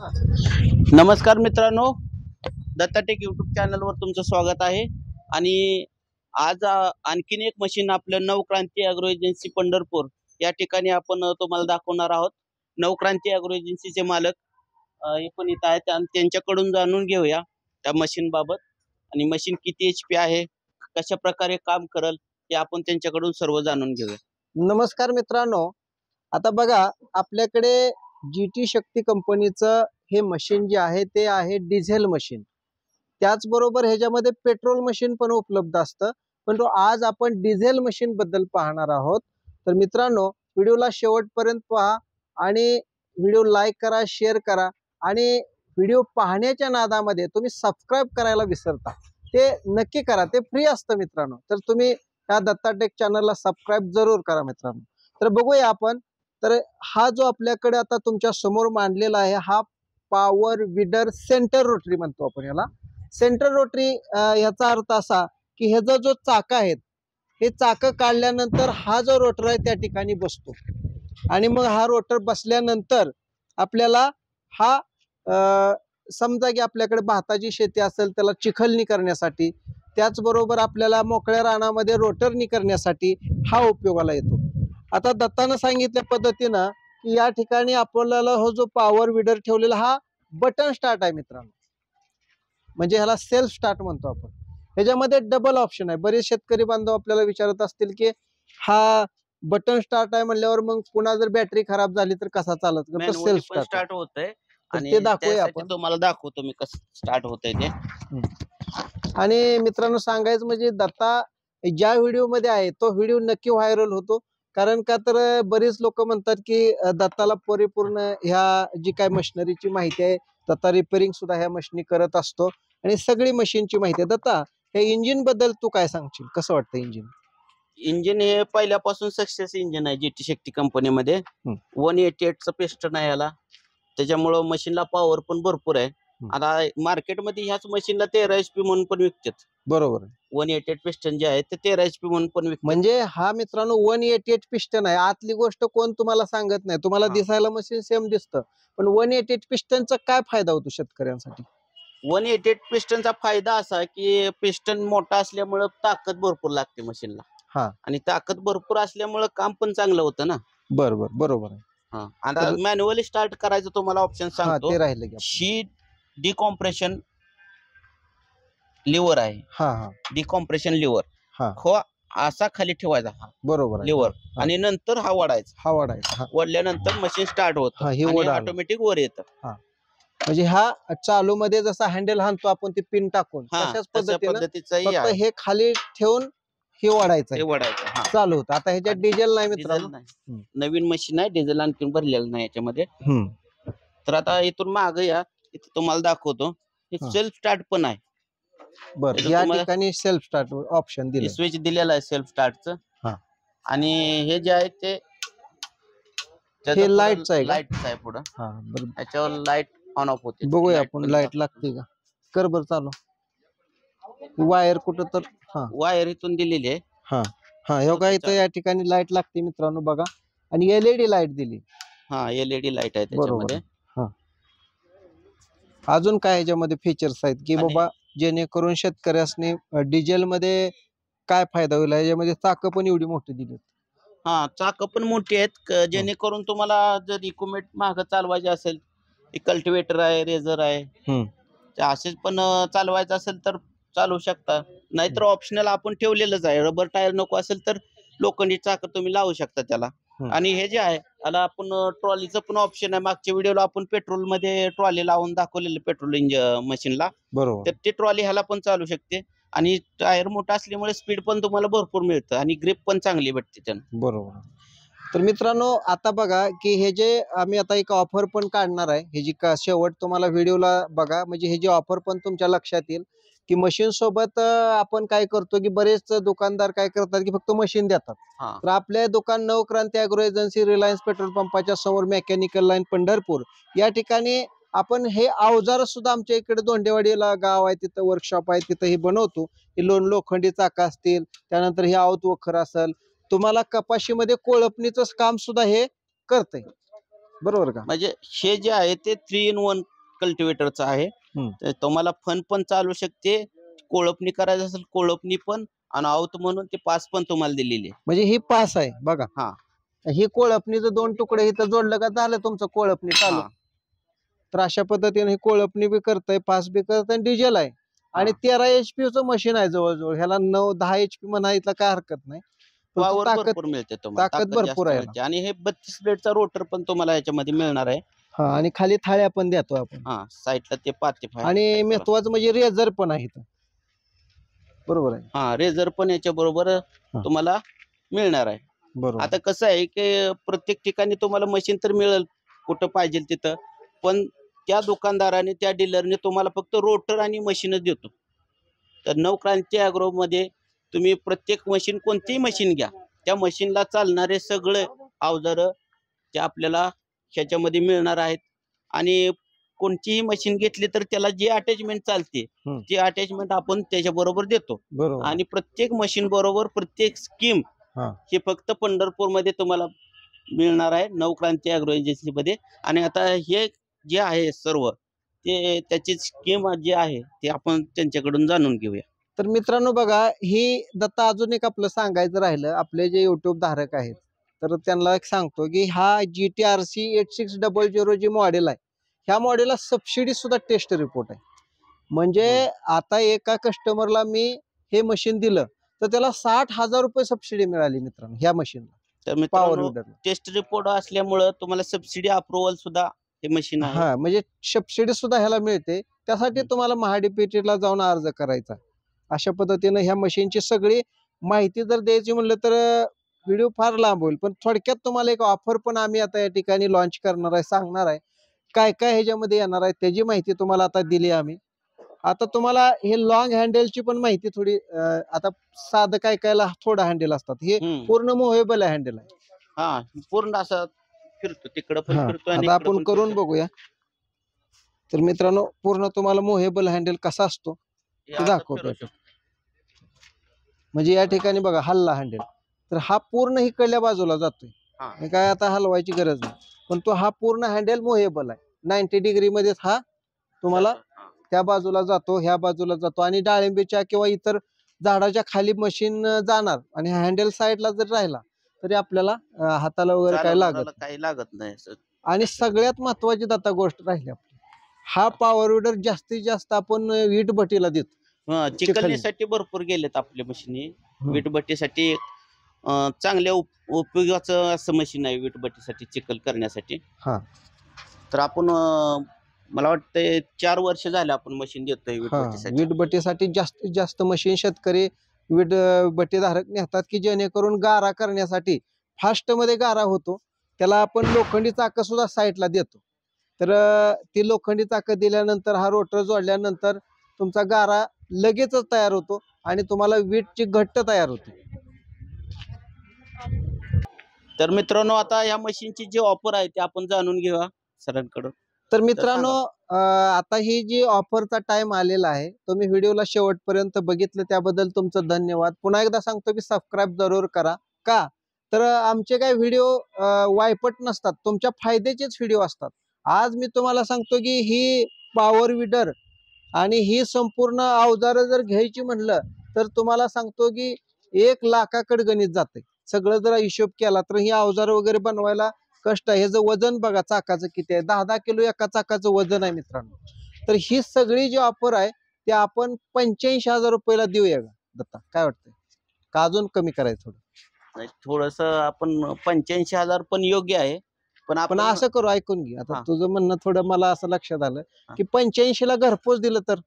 नमस्कार मित्रांनो, दत्ताटेक यूट्यूब चॅनलवर तुमचं स्वागत आहे. आणि आज आणखीन एक मशीन आपलं नवक्रांती ॲग्रो एजन्सी पंढरपूर या ठिकाणी आपण तुम्हाला दाखवणार आहोत. नवक्रांती ॲग्रो एजन्सीचे मालक हे पण इथं आहेत आणि त्यांच्याकडून जाणून घेऊया त्या मशीन बाबत. आणि मशीन किती HP आहे, कशा प्रकारे काम करल, ते आपण त्यांच्याकडून सर्व जाणून घेऊया. नमस्कार मित्रांनो, आता बघा आपल्याकडे GT शक्ती कंपनीचं हे मशीन जे आहे ते आहे डिझेल मशीन. त्याचबरोबर ह्याच्यामध्ये पेट्रोल मशीन पण उपलब्ध असतं, पण आज आपण डिझेल मशीन बद्दल पाहणार आहोत. तर मित्रांनो, व्हिडिओला शेवटपर्यंत पहा आणि व्हिडिओ लाईक करा, शेअर करा आणि व्हिडिओ पाहण्याच्या नादामध्ये तुम्ही सबस्क्राईब करायला विसरता, ते नक्की करा, ते फ्री असतं मित्रांनो. तर तुम्ही या दत्ताटेक चॅनलला सबस्क्राईब जरूर करा मित्रांनो. तर बघूया आपण. तर हा जो आपल्याकडे आता तुमच्या समोर मांडलेला आहे हा पॉवर विडर सेंटर रोटरी म्हणतो आपण याला. सेंटर रोटरी याचा अर्थ असा की ह्याचा जो चाक आहेत हे चाक काढल्यानंतर हा जो रोटर आहे त्या ठिकाणी बसतो आणि मग हा रोटर बसल्यानंतर आपल्याला हा समजा की आपल्याकडे भाताची शेती असेल त्याला चिखलणी करण्यासाठी, त्याचबरोबर आपल्याला मोकळ्या रानामध्ये रोटरनी करण्यासाठी हा उपयोगाला येतो. आता दत्तानं सांगितल्या पद्धतीनं की या ठिकाणी आपल्याला हो जो पॉवर विडर ठेवलेला हा बटन स्टार्ट आहे मित्रांनो, म्हणजे ह्याला सेल्फ स्टार्ट म्हणतो आपण. ह्याच्यामध्ये डबल ऑप्शन आहे. बरेच शेतकरी बांधव आपल्याला विचारत असतील की हा बटन स्टार्ट आहे म्हणल्यावर मग पुन्हा जर बॅटरी खराब झाली तर कसा चालत, तर सेल्फ स्टार्ट होतंय आणि ते दाखवूया आपण. तुम्हाला दाखवतो मी कसं स्टार्ट होतंय ते. आणि मित्रांनो सांगायचं म्हणजे दत्ता ज्या व्हिडिओ मध्ये आहे तो व्हिडिओ नक्की व्हायरल होतो. कारण का तर बरेच लोक म्हणतात की दत्ताला परिपूर्ण ह्या जी काय मशिनरीची माहिती आहे, दत्ता रिपेअरिंग सुद्धा ह्या मशीनी करत असतो आणि सगळी मशीनची माहिती आहे. दत्ता, हे इंजिन बद्दल तू काय सांगशील, कसं वाटतं इंजिन? इंजिन हे पहिल्यापासून सक्सेस इंजिन आहे GT शक्ती कंपनीमध्ये. 188चं पिस्टन आहे याला, त्याच्यामुळं मशीनला पॉवर पण भरपूर आहे. आता मार्केटमध्ये ह्याच मशीनला 13 HP म्हणून पण विकतात. बरोबर. 188 पिस्टन जे आहे ते 13 HP म्हणून पण विकतात. म्हणजे हा मित्रांनो 188 पिस्टन आहे. आतली गोष्ट कोण तुम्हाला सांगत नाही, तुम्हाला दिसायला मशीन सेम दिसतं, पण 188 पिस्टनचा काय फायदा होतो शेतकऱ्यांसाठी? 188 पिस्टनचा फायदा असा की पिस्टन मोठा असल्यामुळं ताकद भरपूर लागते मशीनला. आणि ताकद भरपूर असल्यामुळं काम पण चांगलं होतं ना. बरोबर आहे. आता मॅन्युअली स्टार्ट करायचं तुम्हाला ऑप्शन सांगतो. ते राहिलं की शी डिकॉम्प्रेशन लिव्हर आहे. डिकॉम्प्रेशन लिव्हर हो असा खाली ठेवायचा हा, बरोबर लिव्हर, आणि नंतर हा वडायचा. वडल्यानंतर मशीन स्टार्ट होत आणि ऑटोमॅटिक वर येतं. म्हणजे हा चालू मध्ये जसा हँडल हाणतो आपण ती पिन टाकून तशाच पद्धतीचं हे खाली ठेवून हे वडायचं चालू होतं. आता ह्याच्यात डिझेल नाही मित्रांनो, नवीन मशीन आहे, डिझेल आणखी भरलेलं नाही याच्यामध्ये. तर आता इथून माग या, इथे तुम्हाला दाखवतो. सेल्फ स्टार्ट पण आहे. बरं, या ठिकाणी सेल्फ स्टार्ट ऑप्शन दिले, स्विच दिलेला आहे सेल्फ स्टार्टचं. आणि हे जे आहे ते लाईटचं आहे पुढं. याच्यावर लाईट ऑन ऑफ होते. बघूया आपण लाईट लागते का. कर बरं चालू. वायर कुठं तर वायर इथून दिलेली आहे. हे काय इथं या ठिकाणी लाईट लागते मित्रांनो बघा. आणि LED लाईट दिली. LED लाईट आहे त्याच्यामध्ये. अजून काय ह्याच्यामध्ये फीचर्स आहेत की बाबा जेणेकरून शेतकऱ्यासनी डिझेल मध्ये काय फायदा होईल? याच्यामध्ये चाक पण एवढी मोठी दिली. चाक पण मोठी आहेत, जेणेकरून तुम्हाला जर इक्विपमेंट माग चालवायचे असेल, कल्टिवेटर आहे, रेझर आहे, असेच पण चालवायचं असेल तर चालवू शकता. नाहीतर ऑप्शनल आपण ठेवलेलंच आहे. रबर टायर नको असेल तर लोखंडी चाक तुम्ही लावू शकता त्याला. आणि हे जे आहे याला आपण ट्रॉलीचं पण ऑप्शन आहे. मागच्या व्हिडिओला आपण पेट्रोल मध्ये ट्रॉली लावून दाखवलेलं पेट्रोल इंजिन मशीनला. तर ते ट्रॉली ह्याला पण चालू शकते. आणि टायर मोठा असल्यामुळे स्पीड पण तुम्हाला भरपूर मिळतं आणि ग्रिप पण चांगली भेटते त्यानं. बरोबर. तर मित्रांनो आता बघा की हे जे आम्ही आता एक ऑफर पण काढणार आहे, हे जी शेवट तुम्हाला व्हिडिओला बघा, म्हणजे हे जे ऑफर पण तुमच्या लक्षात येईल की मशीन सोबत आपण काय करतो की बरेच दुकानदार काय करतात की फक्त मशीन देतात. तर आपल्या दुकान Navkranti agro agency, Reliance petrol पंपाच्या समोर मेकॅनिकल लाईन पंढरपूर या ठिकाणी आपण हे अवजार सुद्धा आमच्या इकडे दोंडेवाडीला गाव आहे, तिथं वर्कशॉप आहे, तिथं हे बनवतो. हे लोखंडी चाका असतील, त्यानंतर हे आवत वखर असेल, तुम्हाला कपाशीमध्ये कोळपणीचं काम सुद्धा हे करतंय. बरोबर का? म्हणजे हे जे आहे ते 3 in 1 कल्टिवेटरचा आहे. तर तुम्हाला फन पण चालू शकते, कोळपणी करायचं असेल कोळपणी पण, आणि आऊत म्हणून ते पास पण तुम्हाला दिलेली आहे. म्हणजे ही पास आहे बघा. हा ही कोळपणीचं 2 तुकडे इथं जोडलं का झालं तुमचं कोळपणी चालू. हा तर अशा पद्धतीने हे कोळपणी बी करतंय, पास बी करतंय, डिझेल आहे. आणि हा. 13 HP चं मशीन आहे जवळजवळ. ह्याला 9-10 HP म्हणायला काय हरकत नाही. पण पॉवर ताकद भरपूर मिळते तुम्हाला, ताकद ताकद भरपूर जास्त आहे मिळते. आणि हे 32 ब्लेडचा रोटर पण तुम्हाला याच्यामध्ये मिळणार आहे. हा, आणि खाली थाळ्या पण देतो आपण. हा साईडला ते पाते आणि महत्वाचं म्हणजे रेझर पण आहे इथं. बरोबर आहे. हा रेझर पण याच्या बरोबर तुम्हाला मिळणार आहे. बरोबर. आता कसं आहे की प्रत्येक ठिकाणी तुम्हाला मशीन तर मिळेल कुठं पाहिजे तिथं, पण त्या दुकानदाराने त्या डीलरने तुम्हाला फक्त रोटर आणि मशीनच देतो. तर नवक्रांती ॲग्रो मध्ये तुम्ही प्रत्येक मशीन, कोणतीही मशीन घ्या, त्या मशीनला चालणारे सगळे अवजारं ते आपल्याला ह्याच्यामध्ये मिळणार आहेत. आणि कोणतीही मशीन घेतली तर त्याला जी अटॅचमेंट चालते ती अटॅचमेंट आपण त्याच्याबरोबर देतो. बरोबर. आणि प्रत्येक मशीन बरोबर प्रत्येक स्कीम हे फक्त पंढरपूरमध्ये तुम्हाला मिळणार आहे, नवक्रांती ॲग्रो एजन्सीमध्ये. आणि आता हे जे आहे सर्व ते त्याची स्कीम जी आहे ते आपण त्यांच्याकडून जाणून घेऊया. तर मित्रांनो बघा, ही दत्ता अजून एक आपलं सांगायचं राहिलं, आपले जे युट्यूब धारक आहेत तर त्यांना एक सांगतो की हा GTRC 8600 जे मॉडेल आहे, ह्या मॉडेलला सबसिडी सुद्धा टेस्ट रिपोर्ट आहे. म्हणजे आता एका कस्टमरला मी हे मशीन दिलं तर त्याला 60,000 रुपये सबसिडी मिळाली मित्रांनो ह्या मशीनला. तर पॉवर मित्रांनो विडरला. टेस्ट रिपोर्ट असल्यामुळं तुम्हाला सबसिडी अप्रुव्हल सुद्धा हे मशीन आहे. हा, म्हणजे सबसिडी सुद्धा ह्याला मिळते. त्यासाठी तुम्हाला महाडीपीटीला जाऊन अर्ज करायचा. अशा पद्धतीनं ह्या मशीनची सगळी माहिती जर द्यायची म्हणलं तर व्हिडिओ फार लांब होईल. पण थोडक्यात तुम्हाला एक ऑफर पण आम्ही आता या ठिकाणी लॉन्च करणार आहे, सांगणार आहे. काय काय ह्याच्यामध्ये येणार आहे त्याची माहिती तुम्हाला आता दिली आम्ही. आता तुम्हाला हे लॉंग हँडलची पण माहिती थोडी आता साधं काय कायला थोडं हँडल असतात, हे पूर्ण मुव्हेबल हँडल आहे. हा पूर्ण असं फिरतो, तिकडं पण फिरतो आणि आता इकडं आपण पण करून फिरतो. बघूया. तर मित्रांनो पूर्ण तुम्हाला मुव्हेबल हँडल कसा असतो हे ते असं दाखवतो. फिरू शकतो. म्हणजे या ठिकाणी बघा हल्ला हँडल, तर हा पूर्ण इकडल्या बाजूला जातोय. हा. हे काय आता हलवायची गरज नाही, पण तो हा पूर्ण हँडल मुव्हेबल आहे. 90 डिग्री मध्ये हा तुम्हाला हा. त्या बाजूला जातो, ह्या बाजूला जातो. आणि डाळिंबीच्या किंवा इतर झाडाच्या खाली मशीन जाणार आणि हँडल साईडला जर राहिला तरी आपल्याला हाताला वगैरे काय लागत चालवणाऱ्याला काही लागत नाही असं. आणि सगळ्यात महत्वाची आता गोष्ट राहिली आपली, हा पॉवर विडर जास्तीत जास्त आपण वीट भट्टीला देतो. चिखलणीसाठी भरपूर गेलेत आपल्या मशीनी. वीटभट्टीसाठी चांगल्या उपयोगाचं असं मशीन आहे, वीटभट्टीसाठी चिखल करण्यासाठी. हा, तर आपण मला वाटतं 4 वर्ष झाले आपण मशीन देतोय वीटभट्टीसाठी. वीट भट्टीसाठी जास्तीत जास्त मशीन शेतकरी वीट भट्टी धारक नेतात की जेणेकरून गारा करण्यासाठी फास्ट मध्ये गारा होतो. त्याला आपण लोखंडी चाकं सुद्धा साईडला देतो. तर ती लोखंडी चाकं दिल्यानंतर हा रोटर जोडल्यानंतर तुमचा गारा लगेचच तयार होतो आणि तुम्हाला वीटची घट्ट तयार होते. तर मित्रांनो आता या मशीनची जी ऑफर आहे ते आपण जाणून घेऊया सरांकडून. तर मित्रांनो आता ही जी ऑफरचा टाइम आलेला आहे, तुम्ही व्हिडिओला शेवटपर्यंत बघितलं त्याबद्दल तुमचं धन्यवाद. पुन्हा एकदा सांगतो की सबस्क्राईब जरूर करा. का तर आमचे काही व्हिडिओ वायपट नसतात, तुमच्या फायद्याचेच व्हिडिओ असतात. आज मी तुम्हाला सांगतो की ही पॉवर विडर आणि ही संपूर्ण अवजारं जर घ्यायची म्हणलं तर तुम्हाला सांगतो की 1 लाखाकडे गणित जाते. सगळं जर हिशोब केला तर ही अवजारं वगैरे बनवायला कष्ट आहे. ह्याचं वजन बघा चाकाचं किती आहे, 10-10 किलो एका चाकाचं वजन आहे मित्रांनो. तर ही सगळी जी ऑफर आहे ते आपण 85,000 रुपयाला देऊया का दत्ता, काय वाटतंय? का अजून कमी करायचं थोडं? थोडस आपण 85,000 पण योग्य आहे. पण पण आपण असं करू, ऐकून घे आता तुझं म्हणणं थोडं मला असं लक्षात आलं की 85ला घरपोच दिलं तर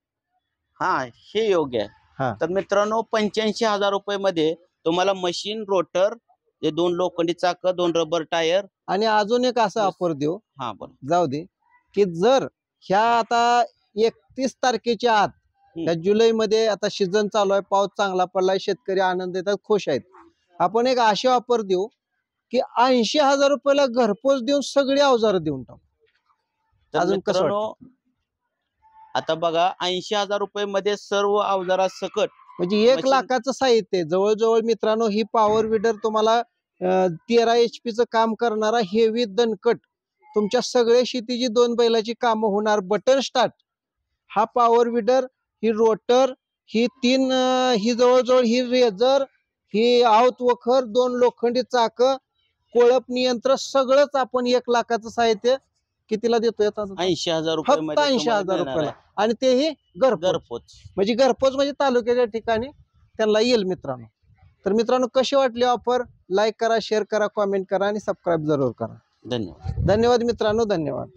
हा हे योग्य आहे. तर मित्रांनो 85,000 रुपये मध्ये तुम्हाला मशीन, रोटर, हे 2 लोखंडी चाक, 2 रबर टायर. आणि अजून एक असं ऑफर देऊ, हा बरं, जाऊ दे की जर ह्या आता 31 तारखेच्या आत, या जुलैमध्ये आता सीझन चालू आहे, पाऊस चांगला पडलाय, शेतकरी आनंद येतात, खुश आहेत. आपण एक अशी ऑफर देऊ की 80,000 रुपयाला घरपोच देऊन सगळी अवजारं देऊन टाकू. अजून कसं वाटतं? आता बघा 80,000 रुपये मध्ये सर्व अवजारासकट म्हणजे 1 लाखाचं साहित्य जवळजवळ मित्रांनो. ही पॉवर विडर तुम्हाला 13 HP चं काम करणारा हेवी दणकट तुमच्या सगळ्या शेतीची 2 बैलाची कामं होणार. बटन स्टार्ट, हा पॉवर विडर, ही रोटर, ही 3 ही जवळजवळ ही रेझर, ही आऊत वखर, 2 लोखंडी चाक, कोळप नियंत्रण, सगळंच आपण 1 लाखाचं साहित्य कितीला देतोय आता? 80,000 फक्त रुपये 80,000 रुपयाला, आणि तेही घरपोच. घरपोच. म्हणजे घरपोच म्हणजे तालुक्याच्या ठिकाणी त्यांना येईल मित्रांनो. तर मित्रांनो, कशी वाटली ऑफर? लाईक करा, शेअर करा, कॉमेंट करा आणि सबस्क्राईब जरूर करा. धन्यवाद. धन्यवाद मित्रांनो, धन्यवाद.